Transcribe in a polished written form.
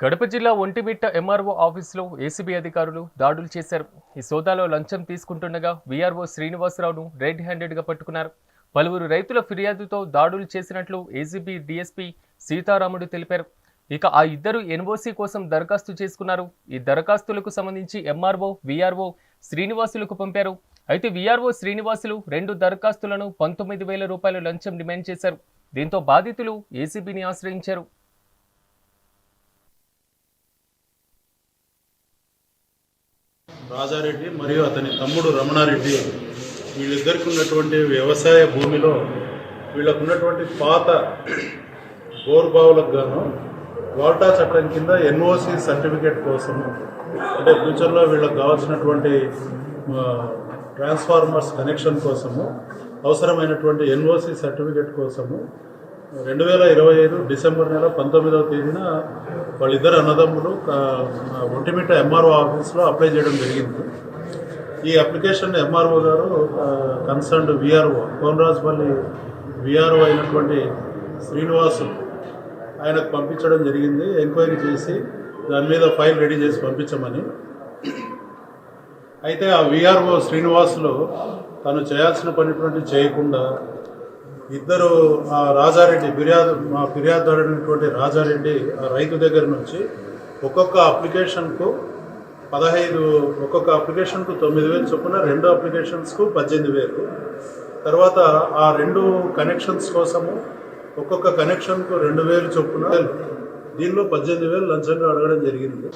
కడప జిల్లా ఒంటిమిట్ట ఎంఆర్ఓ ఆఫీసులో ఏసీబీ అధికారులు దాడులు చేశారు. ఈ సోదాలో లంచం తీసుకుంటుండగా వీఆర్ఓ శ్రీనివాసరావును రెడ్ హ్యాండెడ్గా పట్టుకున్నారు. పలువురు రైతుల ఫిర్యాదుతో దాడులు చేసినట్లు ఏసీబీ డీఎస్పీ సీతారాముడు తెలిపారు. ఇక ఆ ఇద్దరు ఎన్ఓసీ కోసం దరఖాస్తు చేసుకున్నారు. ఈ దరఖాస్తులకు సంబంధించి ఎంఆర్ఓ, వీఆర్ఓ శ్రీనివాసులకు పంపారు. అయితే వీఆర్ఓ శ్రీనివాసులు 2 దరఖాస్తులను 19,000 రూపాయలు లంచం డిమాండ్ చేశారు. దీంతో బాధితులు ఏసీబీని ఆశ్రయించారు. రాజారెడ్డి మరియు అతని తమ్ముడు రమణారెడ్డి వీళ్ళిద్దరికి ఉన్నటువంటి వ్యవసాయ భూమిలో వీళ్ళకు ఉన్నటువంటి పాత బోర్బావులకు గాను వాల్టా చట్టం కింద ఎన్ఓసి సర్టిఫికేట్ కోసము, అంటే ఫ్యూచర్లో వీళ్ళకి కావాల్సినటువంటి ట్రాన్స్ఫార్మర్స్ కనెక్షన్ కోసము అవసరమైనటువంటి ఎన్ఓసి సర్టిఫికేట్ కోసము 2025 డిసెంబర్ నెల 19వ తేదీన వాళ్ళిద్దరు అన్నదమ్ములు ఒంటిమిట్ట ఎంఆర్ఓ ఆఫీస్లో అప్లై చేయడం జరిగింది. ఈ అప్లికేషన్ ఎంఆర్ఓ గారు కన్సర్న్డ్ వీఆర్ఓ కోనరాజుపల్లి వీఆర్ఓ అయినటువంటి శ్రీనివాసు ఆయనకు పంపించడం జరిగింది. ఎంక్వైరీ చేసి దాని మీద ఫైల్ రెడీ చేసి పంపించమని. అయితే ఆ వీఆర్ఓ శ్రీనివాసులు తను చేయాల్సిన పనిటువంటి చేయకుండా ఇద్దరు రాజారెడ్డి ఫిర్యాదుదారుడైనటువంటి రాజారెడ్డి ఆ రైతు దగ్గర నుంచి ఒక్కొక్క అప్లికేషన్కు 9,000 చొప్పున 2 అప్లికేషన్స్కు 18,000, తర్వాత ఆ 2 కనెక్షన్స్ కోసము ఒక్కొక్క కనెక్షన్కు 2,000 చొప్పున దీనిలో 18,000 లంచంగా అడగడం జరిగింది.